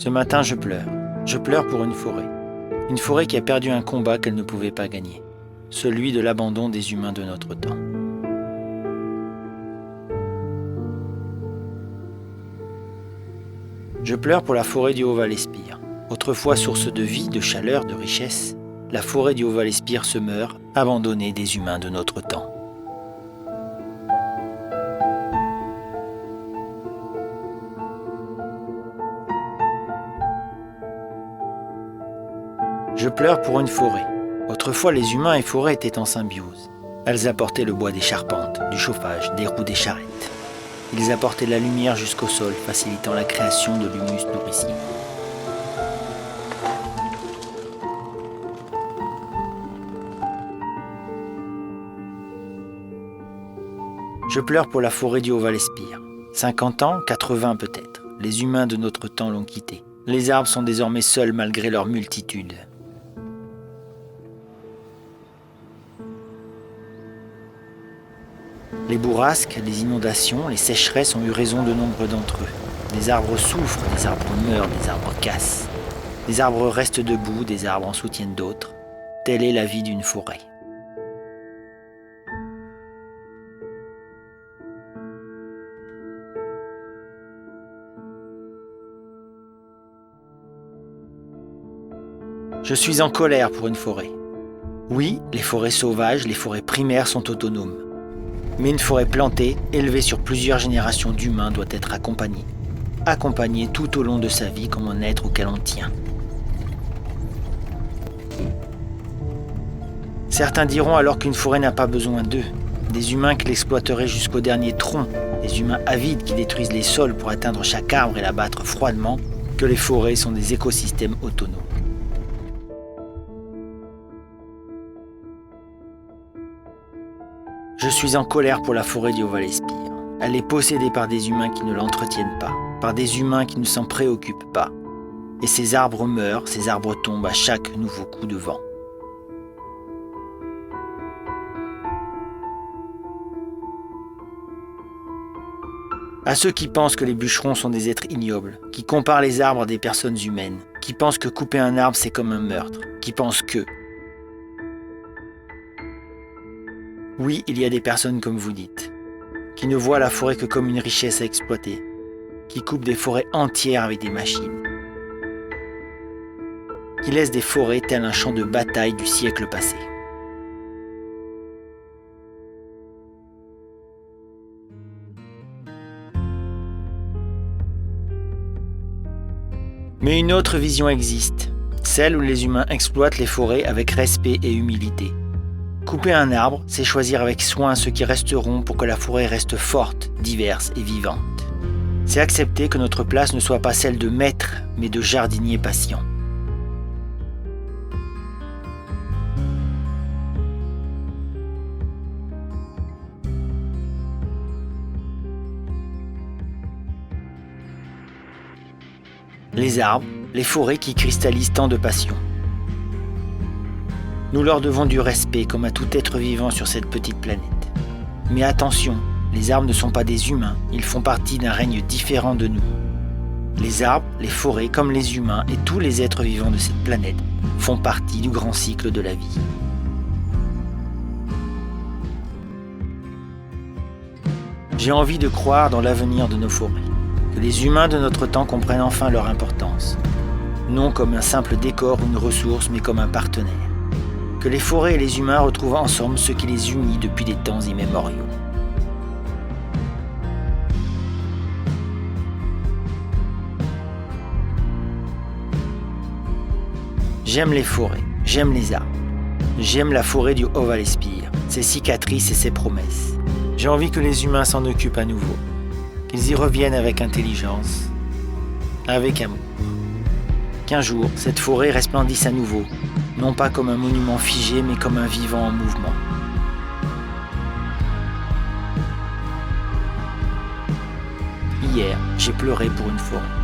Ce matin, je pleure. Je pleure pour une forêt. Une forêt qui a perdu un combat qu'elle ne pouvait pas gagner. Celui de l'abandon des humains de notre temps. Je pleure pour la forêt du Haut-Val-Espire. Autrefois source de vie, de chaleur, de richesse, la forêt du Haut-Val-Espire se meurt, abandonnée des humains de notre temps. Je pleure pour une forêt. Autrefois, les humains et forêts étaient en symbiose. Elles apportaient le bois des charpentes, du chauffage, des roues des charrettes. Ils apportaient la lumière jusqu'au sol, facilitant la création de l'humus nourricier. Je pleure pour la forêt du Haut-Val-Espire. 50 ans, 80 peut-être. Les humains de notre temps l'ont quitté. Les arbres sont désormais seuls malgré leur multitude. Les bourrasques, les inondations, les sécheresses ont eu raison de nombre d'entre eux. Des arbres souffrent, des arbres meurent, des arbres cassent. Des arbres restent debout, des arbres en soutiennent d'autres. Telle est la vie d'une forêt. Je suis en colère pour une forêt. Oui, les forêts sauvages, les forêts primaires sont autonomes. Mais une forêt plantée, élevée sur plusieurs générations d'humains, doit être accompagnée. Accompagnée tout au long de sa vie comme un être auquel on tient. Certains diront alors qu'une forêt n'a pas besoin d'eux. Des humains qui l'exploiteraient jusqu'au dernier tronc, des humains avides qui détruisent les sols pour atteindre chaque arbre et l'abattre froidement, que les forêts sont des écosystèmes autonomes. Je suis en colère pour la forêt du Haut-Val-Espire. Elle est possédée par des humains qui ne l'entretiennent pas, par des humains qui ne s'en préoccupent pas. Et ces arbres meurent, ces arbres tombent à chaque nouveau coup de vent. À ceux qui pensent que les bûcherons sont des êtres ignobles, qui comparent les arbres à des personnes humaines, qui pensent que couper un arbre c'est comme un meurtre, qui pensent que... Oui, il y a des personnes comme vous dites, qui ne voient la forêt que comme une richesse à exploiter, qui coupent des forêts entières avec des machines, qui laissent des forêts tel un champ de bataille du siècle passé. Mais une autre vision existe, celle où les humains exploitent les forêts avec respect et humilité. Couper un arbre, c'est choisir avec soin ceux qui resteront pour que la forêt reste forte, diverse et vivante. C'est accepter que notre place ne soit pas celle de maître, mais de jardinier patient. Les arbres, les forêts qui cristallisent tant de passion. Nous leur devons du respect comme à tout être vivant sur cette petite planète. Mais attention, les arbres ne sont pas des humains, ils font partie d'un règne différent de nous. Les arbres, les forêts, comme les humains et tous les êtres vivants de cette planète font partie du grand cycle de la vie. J'ai envie de croire dans l'avenir de nos forêts, que les humains de notre temps comprennent enfin leur importance, non comme un simple décor ou une ressource, mais comme un partenaire. Que les forêts et les humains retrouvent ensemble ce qui les unit depuis des temps immémoriaux. J'aime les forêts, j'aime les arbres. J'aime la forêt du Haut-Val-Espire, ses cicatrices et ses promesses. J'ai envie que les humains s'en occupent à nouveau, qu'ils y reviennent avec intelligence, avec amour. Qu'un jour, cette forêt resplendisse à nouveau, non pas comme un monument figé, mais comme un vivant en mouvement. Hier, j'ai pleuré pour une forêt.